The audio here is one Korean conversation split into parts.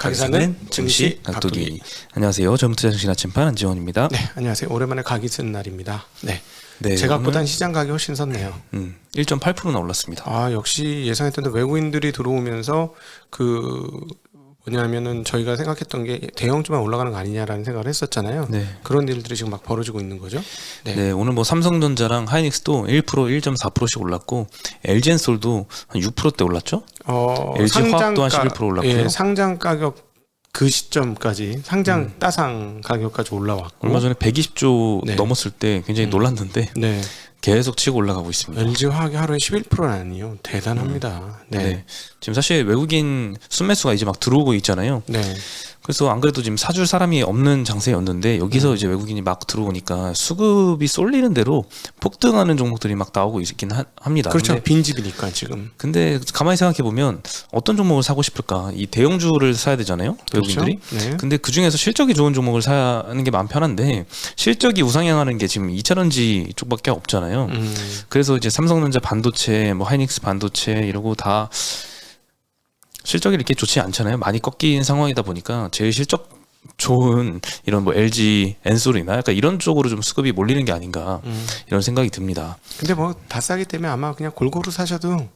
가기사는 증시 각도기. 안녕하세요. 전투자 증시 나침반 안지원입니다. 네, 안녕하세요. 오랜만에 각이 쓴 날입니다. 네, 네, 제각보단 시장 가격이 훨씬 섰네요. 1.8%나 올랐습니다. 아, 역시 예상했던 대로 외국인들이 들어오면서 뭐냐면은 저희가 생각했던 게 대형주만 올라가는 거 아니냐라는 생각을 했었잖아요. 네. 그런 일들이 지금 막 벌어지고 있는 거죠. 네, 오늘 뭐 삼성전자랑 하이닉스도 1%, 1.4%씩 올랐고 LG엔솔도 한 6%대 올랐죠? LG화학도 한 11% 올랐고요. 예, 상장 가격 그 시점까지 상장 따상 가격까지 올라왔고 얼마 전에 120조 네. 넘었을 때 굉장히 놀랐는데 네. 계속 치고 올라가고 있습니다. LG화학이 하루에 11%라니요. 대단합니다. 네. 지금 사실 외국인 순매수가 이제 막 들어오고 있잖아요. 네. 그래서 안 그래도 지금 사줄 사람이 없는 장세였는데 여기서 이제 외국인이 막 들어오니까 수급이 쏠리는 대로 폭등하는 종목들이 막 나오고 있긴 합니다. 그렇죠. 빈집이니까 지금. 근데 가만히 생각해 보면 어떤 종목을 사고 싶을까? 이 대형주를 사야 되잖아요. 외국인들이. 그렇죠? 네. 근데 그 중에서 실적이 좋은 종목을 사는 게 마음 편한데 실적이 우상향하는 게 지금 2차전지 쪽밖에 없잖아요. 그래서 이제 삼성전자 반도체, 뭐 하이닉스 반도체 이러고 다 실적이 이렇게 좋지 않잖아요. 많이 꺾인 상황이다 보니까 제일 실적 좋은 이런 뭐 LG, 엔솔이나 약간 이런 쪽으로 좀 수급이 몰리는 게 아닌가 이런 생각이 듭니다. 근데 뭐 다 싸기 때문에 아마 그냥 골고루 사셔도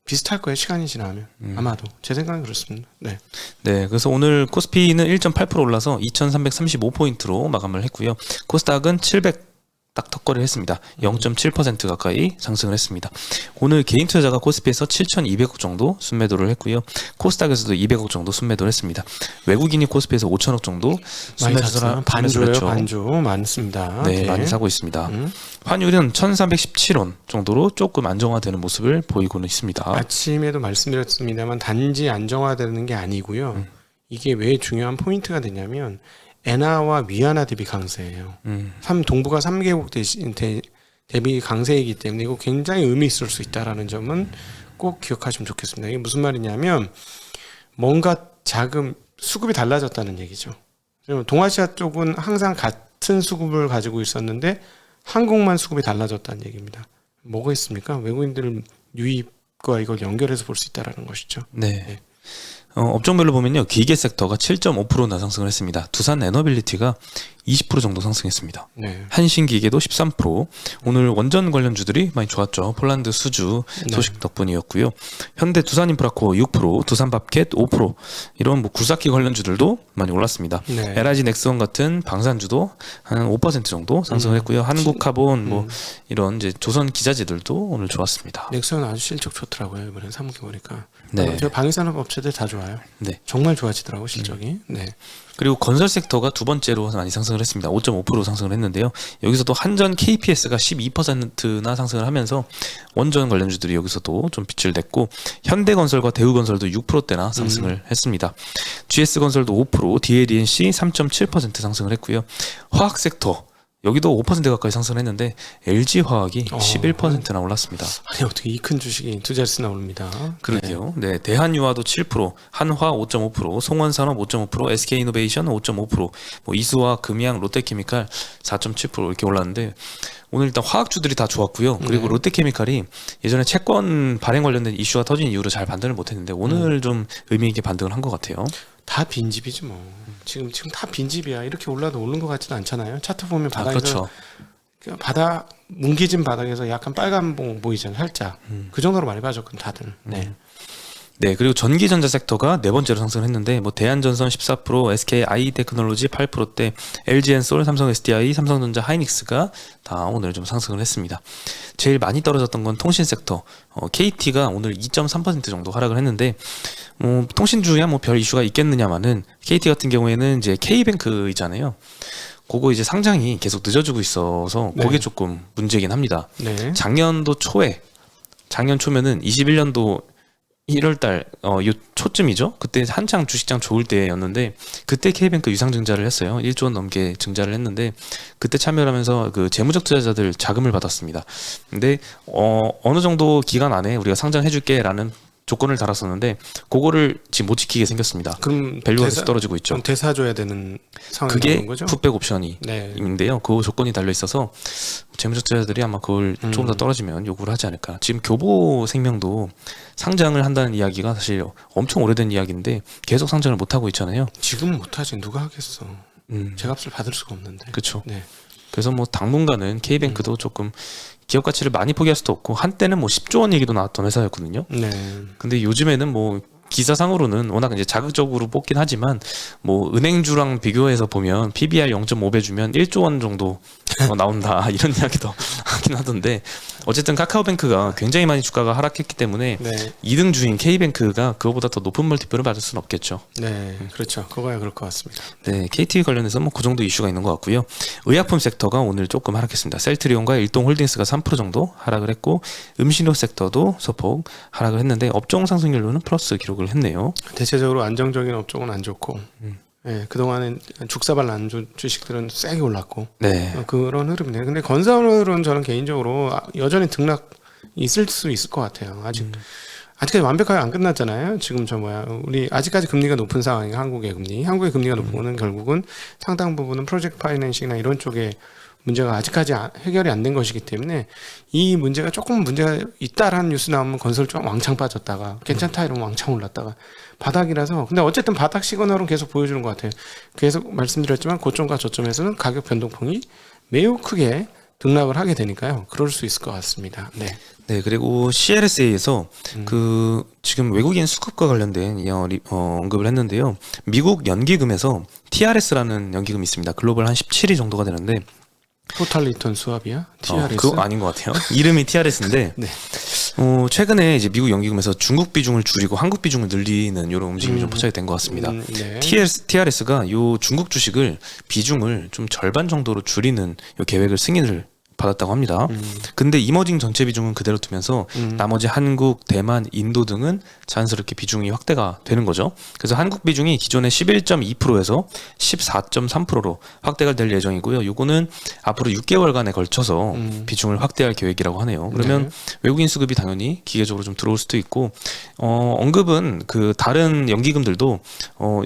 비슷할 거예요. 시간이 지나면 아마도 제 생각은 그렇습니다. 네. 네, 그래서 오늘 코스피는 1.8% 올라서 2,335포인트로 마감을 했고요. 코스닥은 700 딱 턱걸이를 했습니다. 0.7% 가까이 상승을 했습니다. 오늘 개인 투자자가 코스피에서 7,200억 정도 순매도를 했고요. 코스닥에서도 200억 정도 순매도를 했습니다. 외국인이 코스피에서 5천억 정도 많이 샀어요. 반조요. 했죠. 반조 많습니다. 네, 많이 사고 있습니다. 환율은 1,417원 정도로 조금 안정화되는 모습을 보이고는 있습니다. 아침에도 말씀드렸습니다만 단지 안정화되는 게 아니고요. 이게 왜 중요한 포인트가 되냐면 엔화와 위안화 대비 강세예요. 동북아 3개국 대비 강세이기 때문에 이거 굉장히 의미 있을 수 있다라는 점은 꼭 기억하시면 좋겠습니다. 이게 무슨 말이냐면 뭔가 수급이 달라졌다는 얘기죠. 동아시아 쪽은 항상 같은 수급을 가지고 있었는데 한국만 수급이 달라졌다는 얘기입니다. 뭐가 있습니까? 외국인들 유입과 이걸 연결해서 볼 수 있다라는 것이죠. 네. 네. 업종별로 보면요. 기계 섹터가 7.5%나 상승을 했습니다. 두산 에너빌리티가 20% 정도 상승했습니다. 네. 한신기계도 13%. 오늘 원전 관련주들이 많이 좋았죠. 폴란드 수주 소식 덕분이었고요. 현대 두산인프라코어 6%, 두산밥켓 5%. 이런 뭐 굴삭기 관련주들도 많이 올랐습니다. 네. LIG 넥스원 같은 방산주도 한 5% 정도 상승을 했고요. 한국카본 뭐 이런 이제 조선 기자재들도 오늘 좋았습니다. 넥슨 아주 실적 좋더라고요. 이번에 3기 보니까. 네. 저 방위산업 업체들 다 좋아요. 네. 정말 좋아지더라고 실적이. 네. 그리고 건설 섹터가 두 번째로 많이 상승을 했습니다. 5.5% 상승을 했는데요. 여기서도 한전 KPS가 12%나 상승을 하면서 원전 관련주들이 여기서도 좀 빛을 냈고 현대건설과 대우건설도 6%대나 상승을 했습니다. GS건설도 5%, DLENC 3.7% 상승을 했고요. 화학 섹터 여기도 5% 가까이 상승했는데 LG화학이 11%나 올랐습니다. 아니 어떻게 이 큰 주식이 두 자릿수나 오릅니다. 그러게요. 네, 대한유화도 7%, 한화 5.5%, 송원산업 5.5%, SK이노베이션 5.5%, 뭐 이수화, 금양, 롯데케미칼 4.7% 이렇게 올랐는데 오늘 일단 화학주들이 다 좋았고요. 그리고 롯데케미칼이 예전에 채권 발행 관련된 이슈가 터진 이후로 잘 반등을 못했는데 오늘 좀 의미 있게 반등을 한 것 같아요. 다 빈집이지 뭐. 지금 다 빈집이야. 이렇게 올라도 오른 것 같지는 않잖아요. 차트 보면 바닥에서 그렇죠. 뭉개진 바닥에서 약간 빨간 봉 보이잖아요. 살짝. 그 정도로 많이 빠졌거든 다들. 네. 네, 그리고 전기전자 섹터가 네 번째로 상승했는데 뭐 대한전선 14%, SK 아이테크놀로지 8%대, LG엔솔, 삼성 SDI, 삼성전자, 하이닉스가 다 오늘 좀 상승을 했습니다. 제일 많이 떨어졌던 건 통신 섹터. KT가 오늘 2.3% 정도 하락을 했는데 통신주야 뭐 별 이슈가 있겠느냐마는 KT 같은 경우에는 이제 K뱅크이잖아요. 그거 이제 상장이 계속 늦어지고 있어서 그게 조금 문제긴 합니다. 네. 작년 초면은 21년도 1월달 요 초쯤이죠. 그때 한창 주식장 좋을 때였는데 그때 K뱅크 유상증자를 했어요. 1조 원 넘게 증자를 했는데 그때 참여를 하면서 그 재무적 투자자들 자금을 받았습니다. 근데 어느 정도 기간 안에 우리가 상장해줄게라는 조건을 달았었는데 그거를 지금 못 지키게 생겼습니다. 그럼 밸류가 계속 떨어지고 있죠. 그럼 대사 줘야 되는 상황이 그게 나오는 거죠? 풋백 옵션이 네. 있는데요. 그 조건이 달려 있어서 재무적자들이 아마 그걸 조금 더 떨어지면 요구를 하지 않을까. 지금 교보생명도 상장을 한다는 이야기가 사실 엄청 오래된 이야기인데 계속 상장을 못 하고 있잖아요. 지금 못하지 누가 하겠어. 제값을 받을 수가 없는데. 그렇죠. 네. 그래서 뭐 당분간은 K뱅크도 조금 기업 가치를 많이 포기할 수도 없고 한때는 뭐 10조 원 얘기도 나왔던 회사였거든요. 네. 근데 요즘에는 뭐 기사상으로는 워낙 이제 자극적으로 뽑긴 하지만 뭐 은행주랑 비교해서 보면 PBR 0.5배 주면 1조 원 정도 나온다 이런 이야기도 하긴 하던데 어쨌든 카카오뱅크가 굉장히 많이 주가가 하락했기 때문에 네. 2등 주인 K뱅크가 그거보다 더 높은 멀티플을 받을 수는 없겠죠. 네. 그렇죠. 그거야 그럴 것 같습니다. 네, KT 관련해서 뭐 그 정도 이슈가 있는 것 같고요. 의약품 섹터가 오늘 조금 하락했습니다. 셀트리온과 일동홀딩스가 3% 정도 하락을 했고 음식료 섹터도 소폭 하락을 했는데 업종 상승률로는 플러스 기록을 했네요. 대체적으로 안정적인 업종은 안 좋고 네, 그동안은 죽사발 난 주식들은 세게 올랐고 네. 그런 흐름이네요. 근데 건설은 저는 개인적으로 여전히 등락 있을 수 있을 것 같아요. 아직까지 완벽하게 안 끝났잖아요. 지금 우리 아직까지 금리가 높은 상황이 한국의 금리가 높은 거는 결국은 상당 부분은 프로젝트 파이낸싱이나 이런 쪽에 문제가 아직까지 해결이 안 된 것이기 때문에 이 문제가 조금 문제가 있다라는 뉴스 나오면 건설 좀 왕창 빠졌다가 괜찮다 이러면 왕창 올랐다가 바닥이라서 근데 어쨌든 바닥 시그널은 계속 보여주는 것 같아요. 계속 말씀드렸지만 고점과 저점에서는 가격 변동폭이 매우 크게 등락을 하게 되니까요. 그럴 수 있을 것 같습니다. 네. 네, 그리고 CLSA에서 그 지금 외국인 수급과 관련된 언급을 했는데요. 미국 연기금에서 TRS라는 연기금이 있습니다. 글로벌 한 17위 정도가 되는데 토탈 리턴 수합이야? TRS? 그거 아닌 것 같아요. 이름이 TRS인데 네. 최근에 이제 미국 연기금에서 중국 비중을 줄이고 한국 비중을 늘리는 이런 움직임이 좀 포착이 된 것 같습니다. 네. TRS가 요 중국 주식을 비중을 좀 절반 정도로 줄이는 요 계획을 승인을 받았다고 합니다. 근데 이머징 전체 비중은 그대로 두면서 나머지 한국, 대만, 인도 등은 자연스럽게 비중이 확대가 되는 거죠. 그래서 한국 비중이 기존의 11.2%에서 14.3%로 확대가 될 예정이고요. 요거는 앞으로 6개월간에 걸쳐서 비중을 확대할 계획이라고 하네요. 그러면 네. 외국인 수급이 당연히 기계적으로 좀 들어올 수도 있고 언급은 그 다른 연기금들도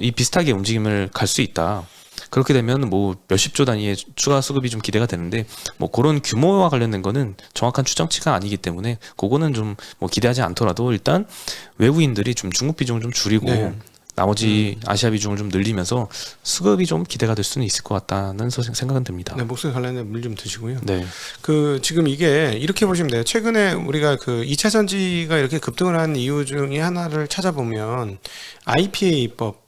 이 비슷하게 움직임을 갈 수 있다. 그렇게 되면 뭐 몇십조 단위의 추가 수급이 좀 기대가 되는데 뭐 그런 규모와 관련된 거는 정확한 추정치가 아니기 때문에 그거는 좀 뭐 기대하지 않더라도 일단 외국인들이 좀 중국 비중을 좀 줄이고 네. 나머지 아시아 비중을 좀 늘리면서 수급이 좀 기대가 될 수는 있을 것 같다는 생각은 듭니다. 네, 목소리 관련된 물 좀 드시고요. 네. 지금 이게 이렇게 보시면 돼요. 최근에 우리가 2차 전지가 이렇게 급등을 한 이유 중에 하나를 찾아보면 IPA법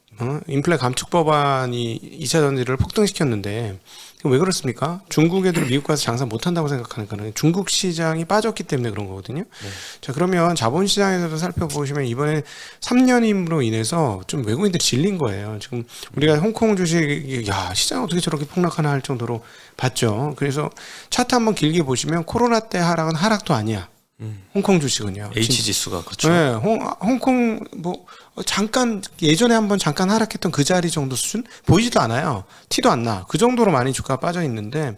인플레 감축 법안이 2차 전지를 폭등시켰는데 왜 그렇습니까? 중국 애들이 미국 가서 장사 못한다고 생각하는 거는 중국 시장이 빠졌기 때문에 그런 거거든요. 네. 자, 그러면 자본시장에서도 살펴보시면 이번에 3년임으로 인해서 좀 외국인들이 질린 거예요. 지금 우리가 홍콩 주식이 시장 어떻게 저렇게 폭락하나 할 정도로 봤죠. 그래서 차트 한번 길게 보시면 코로나 때 하락은 하락도 아니야. 홍콩 주식은요. H 지수가 그렇죠. 네, 홍콩 잠깐 예전에 한번 잠깐 하락했던 그 자리 정도 수준 보이지도 않아요. 티도 안 나. 그 정도로 많이 주가가 빠져 있는데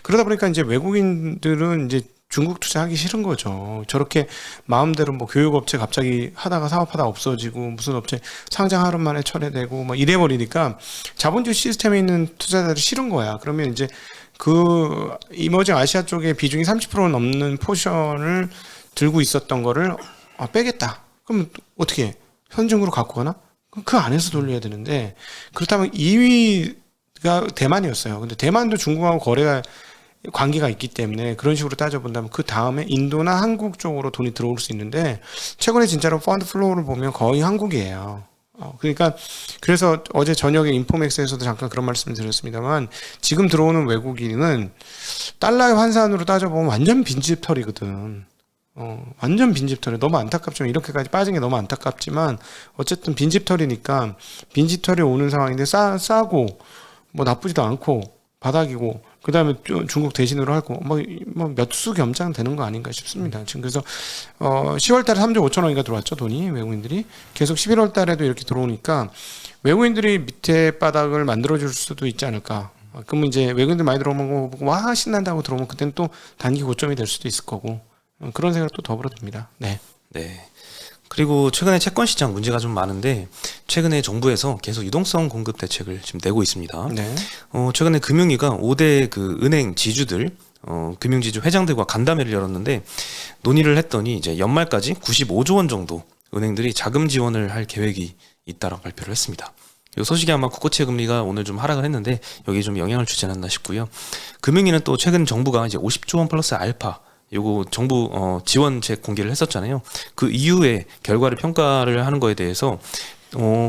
그러다 보니까 이제 외국인들은 이제 중국 투자하기 싫은 거죠. 저렇게 마음대로 교육업체 갑자기 하다가 사업하다 없어지고 무슨 업체 상장 하루 만에 철회되고 이래 버리니까 자본주의 시스템에 있는 투자자들이 싫은 거야. 그러면 이제 그 이머징 아시아 쪽에 비중이 30% 넘는 포션을 들고 있었던 거를 빼겠다. 그럼 어떻게 해? 현증으로 갖고 가나? 그 안에서 돌려야 되는데 그렇다면 2위가 대만이었어요. 근데 대만도 중국하고 거래가 관계가 있기 때문에 그런 식으로 따져본다면 그 다음에 인도나 한국 쪽으로 돈이 들어올 수 있는데 최근에 진짜로 펀드 플로우를 보면 거의 한국이에요. 그러니까 그래서 어제 저녁에 인포맥스에서도 잠깐 그런 말씀을 드렸습니다만 지금 들어오는 외국인은 달러의 환산으로 따져보면 완전 빈집털이거든. 완전 빈집털이 너무 안타깝지만 이렇게까지 빠진 게 너무 안타깝지만 어쨌든 빈집털이니까 빈집털이 오는 상황인데 싸고 나쁘지도 않고 바닥이고 그 다음에 중국 대신으로 하고 몇 수 겸장 되는 거 아닌가 싶습니다. 지금 그래서 10월 달에 3조 5천 원인가 들어왔죠, 돈이 외국인들이 계속 11월 달에도 이렇게 들어오니까 외국인들이 밑에 바닥을 만들어줄 수도 있지 않을까. 그러면 이제 외국인들 많이 들어오면 거 보고 와 신난다고 들어오면 그때는 또 단기 고점이 될 수도 있을 거고 그런 생각도 더불어 듭니다. 네. 네. 그리고 최근에 채권 시장 문제가 좀 많은데 최근에 정부에서 계속 유동성 공급 대책을 지금 내고 있습니다. 네. 최근에 금융위가 5대 그 은행 지주들 금융지주 회장들과 간담회를 열었는데 논의를 했더니 이제 연말까지 95조 원 정도 은행들이 자금 지원을 할 계획이 있다라고 발표를 했습니다. 이 소식이 아마 국고채 금리가 오늘 좀 하락을 했는데 여기에 좀 영향을 주지 않았나 싶고요. 금융위는 또 최근 정부가 이제 50조 원 플러스 알파 요거 정부 지원책 공개를 했었잖아요. 그 이후에 결과를 평가를 하는 거에 대해서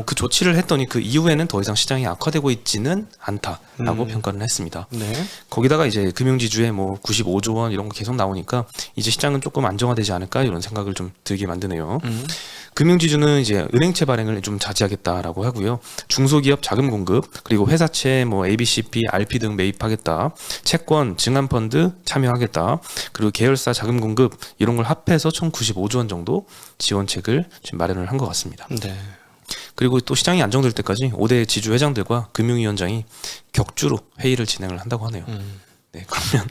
그 조치를 했더니 그 이후에는 더 이상 시장이 악화되고 있지는 않다라고 평가를 했습니다. 네. 거기다가 이제 금융지주에 뭐 95조 원 이런 거 계속 나오니까 이제 시장은 조금 안정화되지 않을까 이런 생각을 좀 들게 만드네요. 금융지주는 이제 은행채 발행을 좀 자제하겠다라고 하고요. 중소기업 자금 공급 그리고 회사채 뭐 ABCP, RP 등 매입하겠다. 채권, 증안펀드 참여하겠다. 그리고 계열사 자금 공급 이런 걸 합해서 총 95조 원 정도 지원책을 지금 마련을 한 것 같습니다. 네. 그리고 또 시장이 안정될 때까지 5대 지주 회장들과 금융위원장이 격주로 회의를 진행을 한다고 하네요. 네, 그러면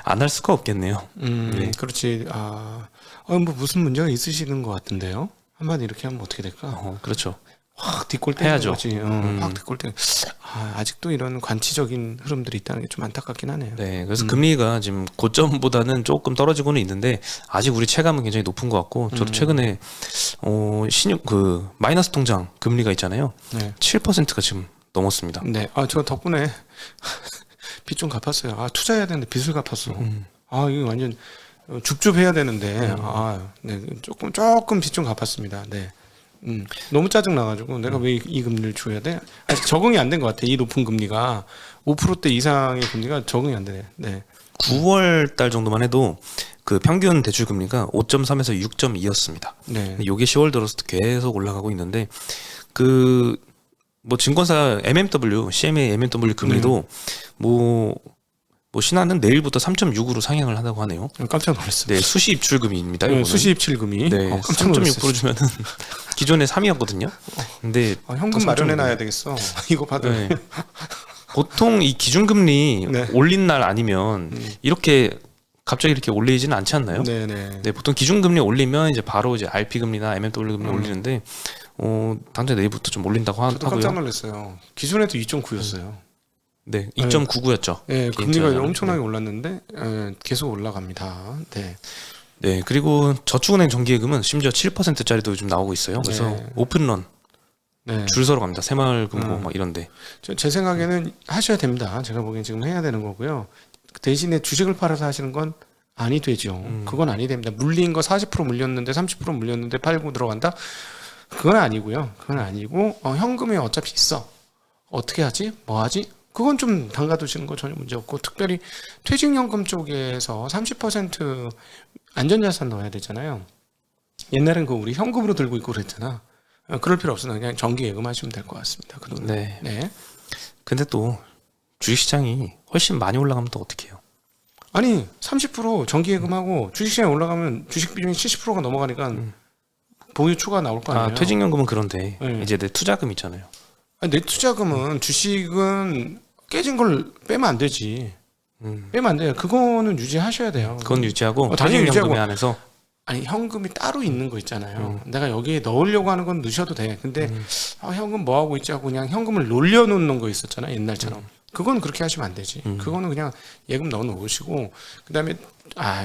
안 할 수가 없겠네요. 네. 그렇지. 뭐 무슨 문제가 있으시는 것 같은데요? 한마디 이렇게 하면 어떻게 될까? 그렇죠. 확 뒷골 해야죠. 거지. 확 뒷골 때. 아직도 이런 관치적인 흐름들이 있다는 게 좀 안타깝긴 하네요. 네, 그래서 금리가 지금 고점보다는 조금 떨어지고는 있는데 아직 우리 체감은 굉장히 높은 것 같고 저도 최근에 신용 그 마이너스 통장 금리가 있잖아요. 네. 7%가 지금 넘었습니다. 네. 저 덕분에 빚 좀 갚았어요. 투자해야 되는데 빚을 갚았어. 이거 완전 줍줍해야 되는데 네. 조금 빚 좀 갚았습니다. 네. 너무 짜증 나가지고 내가 왜 이 금리를 줘야 돼? 아직 적응이 안 된 것 같아. 이 높은 금리가 5%대 이상의 금리가 적응이 안 되네. 네. 9월 달 정도만 해도 그 평균 대출 금리가 5.3에서 6.2였습니다. 네. 이게 10월 들어서 계속 올라가고 있는데 그 뭐 증권사 MMW, CMA MMW 금리도 뭐 신한은 내일부터 3.6으로 상향을 한다고 하네요. 깜짝 놀랐어요. 네, 수시 입출금입니다. 네, 수시 입출금이. 네, 깜짝 놀랐어요. 3.6% 주면은 기존에 3이었거든요. 근데 현금 마련해놔야 되겠어. 이거 받아. 네. 보통 이 기준금리 네. 올린 날 아니면 이렇게 갑자기 이렇게 올리지는 않지 않나요? 네네. 네, 보통 기준금리 올리면 이제 바로 이제 RP 금리나 MMW 금리 올리는데 당장 내일부터 좀 올린다고 저도 하고요. 깜짝 놀랐어요. 기존에도 2.9였어요. 네, 2.99였죠. 네, 금리가 엄청나게 올랐는데 계속 올라갑니다. 네. 네, 그리고 저축은행 정기예금은 심지어 7%짜리도 요즘 나오고 있어요. 그래서 네. 오픈런 네. 줄 서러 갑니다. 새마을금고 막 이런데. 제 생각에는 하셔야 됩니다. 제가 보기엔 지금 해야 되는 거고요. 대신에 주식을 팔아서 하시는 건 아니 되죠. 그건 아니 됩니다. 물린 거 40% 물렸는데 30% 물렸는데 팔고 들어간다? 그건 아니고요. 그건 아니고 현금이 어차피 있어. 어떻게 하지? 뭐 하지? 그건 좀 담가두시는 거 전혀 문제 없고 특별히 퇴직연금 쪽에서 30% 안전자산 넣어야 되잖아요. 옛날엔 우리 현금으로 들고 있고 그랬잖아. 그럴 필요 없으나 그냥 정기예금 하시면 될 것 같습니다. 그 돈. 네. 네. 근데 또 주식시장이 훨씬 많이 올라가면 또 어떻게 해요? 아니 30% 정기예금하고 주식시장에 올라가면 주식 비중이 70%가 넘어가니까 보유 추가 나올 거 아니에요. 퇴직연금은 그런데 네. 이제 내 투자금 있잖아요. 내 투자금은 주식은 깨진 걸 빼면 안 되지. 빼면 안 돼요. 그거는 유지하셔야 돼요. 그건 유지하고 당연히 퇴직연금에 유지하고. 한해서 아니 현금이 따로 있는 거 있잖아요. 내가 여기에 넣으려고 하는 건 넣으셔도 돼. 근데 현금 뭐 하고 있지 하고 그냥 현금을 놀려놓는 거 있었잖아 옛날처럼. 그건 그렇게 하시면 안 되지. 그거는 그냥 예금 넣어놓으시고 그다음에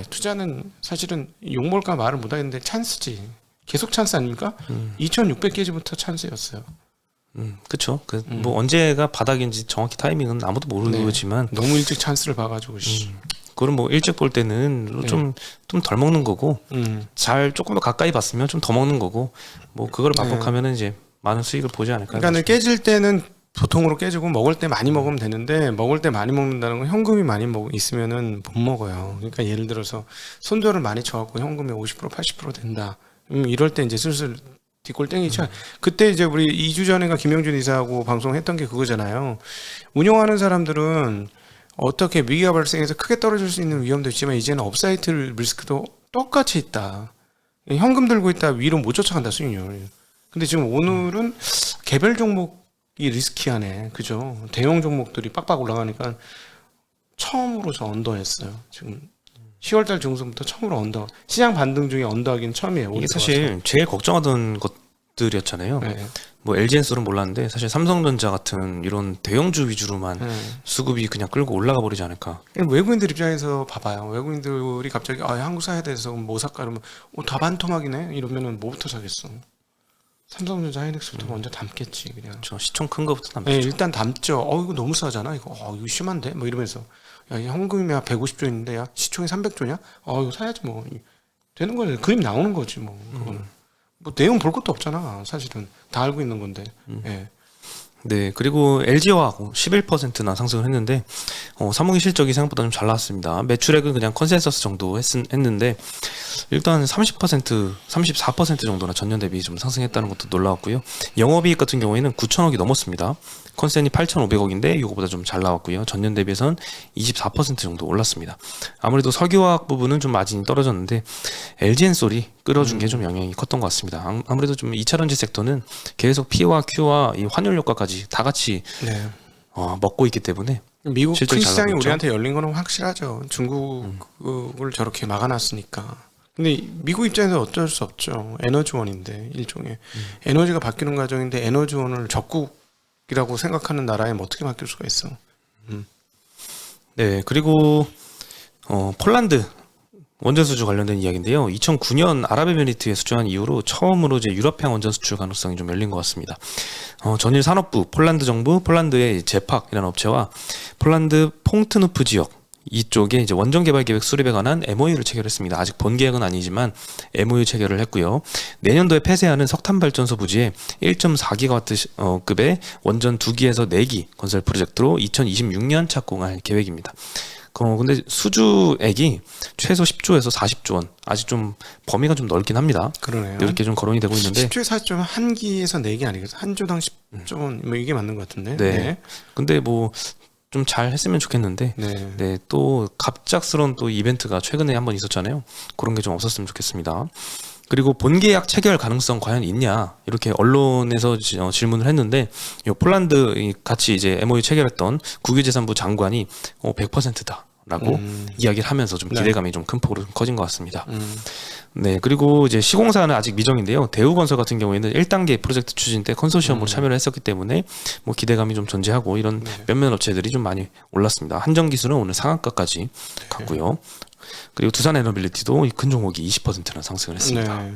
투자는 사실은 욕먹을까 말을 못하겠는데 찬스지. 계속 찬스 아닙니까? 2600개지부터 찬스였어요. 그렇죠. 뭐 언제가 바닥인지 정확히 타이밍은 아무도 모르지만 너무 일찍 찬스를 봐가지고 그걸 뭐 일찍 볼 때는 좀 덜 먹는 거고 잘 조금 더 가까이 봤으면 좀 더 먹는 거고 뭐 그걸 반복하면은 이제 많은 수익을 보지 않을까. 그러니까 깨질 때는 보통으로 깨지고 먹을 때 많이 먹으면 되는데 먹을 때 많이 먹는다는 건 현금이 많이 있으면은 못 먹어요. 그러니까 예를 들어서 손절을 많이 쳐갖고 현금이 50% 80% 된다. 이럴 때 이제 슬슬 뒷골 땡기죠. 그때 이제 우리 2주 전인가 김영준 이사하고 방송했던 게 그거잖아요. 운용하는 사람들은 어떻게 위기가 발생해서 크게 떨어질 수 있는 위험도 있지만 이제는 업사이트 리스크도 똑같이 있다. 현금 들고 있다 위로 못 쫓아간다 수익률. 근데 지금 오늘은 개별 종목이 리스키하네. 그죠? 대형 종목들이 빡빡 올라가니까 처음으로서 언더했어요. 지금 10월달 중순부터 처음으로 언더 시장 반등 중에 언더하기는 처음이에요. 이게 사실 제일 걱정하던 것들이었잖아요. 네. 뭐 LG엔솔은 몰랐는데 사실 삼성전자 같은 이런 대형주 위주로만 수급이 그냥 끌고 올라가 버리지 않을까. 외국인들 입장에서 봐봐요. 외국인들이 갑자기 한국 사야 돼서 뭐 살까 그러면 다 반토막이네 이러면은 뭐부터 사겠어. 삼성전자 하이닉스부터 먼저 담겠지 그냥. 저 시총 큰 거부터 담죠. 네, 일단 담죠. 이거 너무 싸잖아. 이거 심한데 뭐 이러면서 야, 이 현금이 150조인데 야 시총이 300조냐? 이거 사야지 뭐 되는 거지. 그림 나오는 거지 뭐 그거는. 뭐 내용 볼 것도 없잖아. 사실은 다 알고 있는 건데. 예. 네, 그리고 LG화학 11%나 상승을 했는데 3분기 실적이 생각보다 좀 잘 나왔습니다. 매출액은 그냥 컨센서스 정도 했는데 일단 30%, 34% 정도나 전년 대비 좀 상승했다는 것도 놀라웠고요. 영업이익 같은 경우에는 9천억이 넘었습니다. 컨센이 8,500억인데 이거보다 좀 잘 나왔고요. 전년 대비해선 24% 정도 올랐습니다. 아무래도 석유화학 부분은 좀 마진이 떨어졌는데 LG엔솔이 끌어준 게 좀 영향이 컸던 것 같습니다. 아무래도 좀 2차전지 섹터는 계속 P와 Q와 이 환율 효과까지 다 같이 네. 먹고 있기 때문에 미국 큰 실적이 잘 시장이 나오고 있죠. 우리한테 열린 거는 확실하죠. 중국을 저렇게 막아놨으니까. 근데 미국 입장에서 어쩔 수 없죠. 에너지원인데 일종의 에너지가 바뀌는 과정인데 에너지원을 적국이라고 생각하는 나라에 뭐 어떻게 맡길 수가 있어. 네, 그리고 폴란드 원전 수주 관련된 이야기인데요. 2009년 아랍에미리트에 수주한 이후로 처음으로 이제 유럽향 원전 수출 가능성이 좀 열린 것 같습니다. 전일 산업부, 폴란드 정부, 폴란드의 제팍이라는 업체와 폴란드 퐁트누프 지역 이쪽에 이제 원전 개발 계획 수립에 관한 MOU를 체결했습니다. 아직 본 계획은 아니지만 MOU 체결을 했고요. 내년도에 폐쇄하는 석탄 발전소 부지에 1.4기가와트 급의 원전 2기에서 4기 건설 프로젝트로 2026년 착공할 계획입니다. 근데 수주액이 최소 10조에서 40조 원. 아직 좀 범위가 좀 넓긴 합니다. 그러네요. 이렇게 좀 거론이 되고 있는데 10조에 40조면 한 기에서 4기 아니겠어? 한 조당 10조 원. 뭐 이게 맞는 것 같은데. 네. 근데 뭐 좀 잘 했으면 좋겠는데 네. 네, 또 갑작스러운 또 이벤트가 최근에 한번 있었잖아요. 그런 게 좀 없었으면 좋겠습니다. 그리고 본계약 체결 가능성 과연 있냐 이렇게 언론에서 질문을 했는데 요 폴란드 같이 이제 MOU 체결했던 국유재산부 장관이 100%다라고 이야기를 하면서 좀 기대감이 좀 큰 폭으로 커진 것 같습니다. 네, 그리고 이제 시공사는 아직 미정인데요. 대우건설 같은 경우에는 1단계 프로젝트 추진 때 컨소시엄으로 참여를 했었기 때문에 뭐 기대감이 좀 존재하고 이런 몇몇 업체들이 좀 많이 올랐습니다. 한정기술은 오늘 상한가까지 갔고요. 그리고 두산에너빌리티도 큰 종목이 20%나 상승을 했습니다. 네.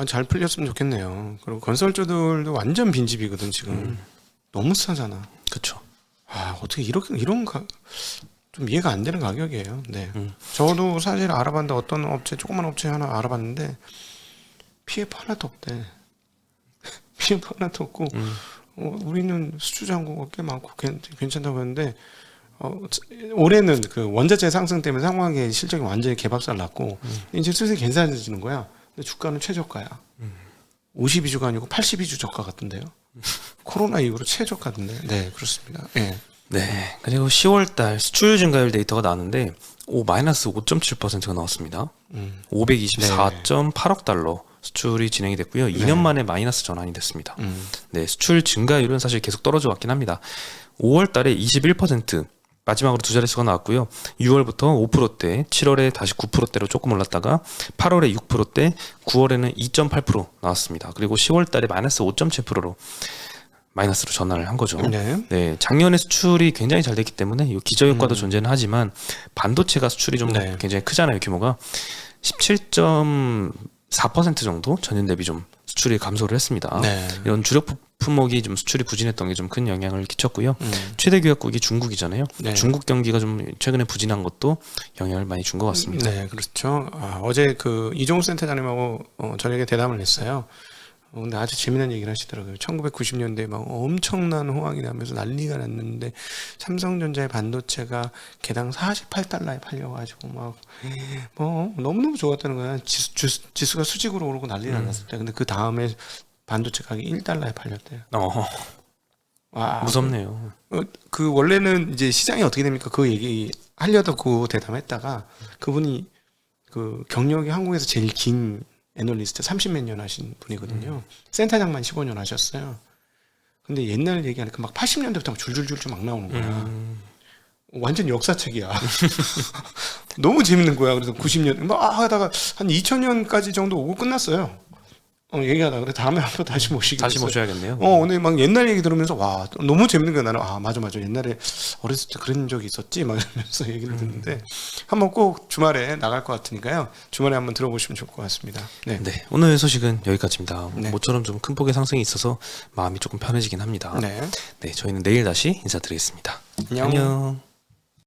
잘 풀렸으면 좋겠네요. 그리고 건설주들도 완전 빈집이거든 지금. 너무 싸잖아. 그렇죠. 어떻게 이런 좀 이해가 안 되는 가격이에요. 네. 저도 사실 알아봤는데 어떤 업체 조그만 업체 하나 알아봤는데 PF 하나도 없대. PF 하나도 없고 우리는 수주 잔고가 꽤 많고 괜찮다고 했는데 올해는 그 원자재 상승 때문에 상황의 실적이 완전히 개박살 났고 이제 슬슬 괜찮아지는 거야. 근데 주가는 최저가야. 52주가 아니고 82주 저가 같은데요. 코로나 이후로 최저가던데. 네, 그렇습니다. 네. 네. 그리고 10월달 수출 증가율 데이터가 나왔는데 마이너스 5.7%가 나왔습니다. 524.8억 달러 수출이 진행이 됐고요. 2년 만에 마이너스 전환이 됐습니다. 네, 수출 증가율은 사실 계속 떨어져 왔긴 합니다. 5월달에 21%, 마지막으로 두 자릿수가 나왔고요. 6월부터 5%대, 7월에 다시 9%대로 조금 올랐다가 8월에 6%대, 9월에는 2.8% 나왔습니다. 그리고 10월달에 마이너스 5.7%로 마이너스로 전환을 한 거죠. 네, 작년에 수출이 굉장히 잘 됐기 때문에 이 기저효과도 존재는 하지만 반도체가 수출이 좀 굉장히 크잖아요. 규모가 17.4% 정도 전년 대비 좀 수출이 감소를 했습니다. 이런 주력 품목이 좀 수출이 부진했던 게 좀 큰 영향을 끼쳤고요. 최대 교역국이 중국이잖아요. 중국 경기가 좀 최근에 부진한 것도 영향을 많이 준 것 같습니다. 네, 그렇죠. 어제 그 이종우 센터장님하고 저녁에 대담을 했어요. 근데 아주 재미난 얘기를 하시더라고요. 1990년대에 막 엄청난 호황이 나면서 난리가 났는데 삼성전자의 반도체가 개당 48달러에 팔려가지고 막 너무너무 좋았다는 거야. 지수가 수직으로 오르고 난리가 났을 때. 근데 그 다음에 반도체 가격이 1달러에 팔렸대요. 와, 무섭네요. 그 원래는 이제 시장이 어떻게 됩니까? 그 얘기 하려다 그 대담했다가 그분이 그 경력이 한국에서 제일 긴 애널리스트 30몇 년 하신 분이거든요. 센터장만 15년 하셨어요. 근데 옛날 얘기하니까 막 80년대부터 막 줄줄줄 막 나오는 거야. 완전 역사책이야. 너무 재밌는 거야. 그래서 90년 막 하다가 한 2000년까지 정도 오고 끝났어요. 얘기하다 그래 다음에 한번 다시 모시기로 다시 했어요. 모셔야겠네요. 오늘 막 옛날 얘기 들으면서 와 너무 재밌는 거야. 나는 맞아 옛날에 어렸을 때 그런 적이 있었지 막 이러면서 얘기를 듣는데 한번 꼭 주말에 나갈 것 같으니까요. 주말에 한번 들어보시면 좋을 것 같습니다. 네, 네, 오늘 소식은 여기까지입니다. 네. 모처럼 좀 큰 폭의 상승이 있어서 마음이 조금 편해지긴 합니다. 네. 네, 저희는 내일 다시 인사드리겠습니다. 안녕. 안녕.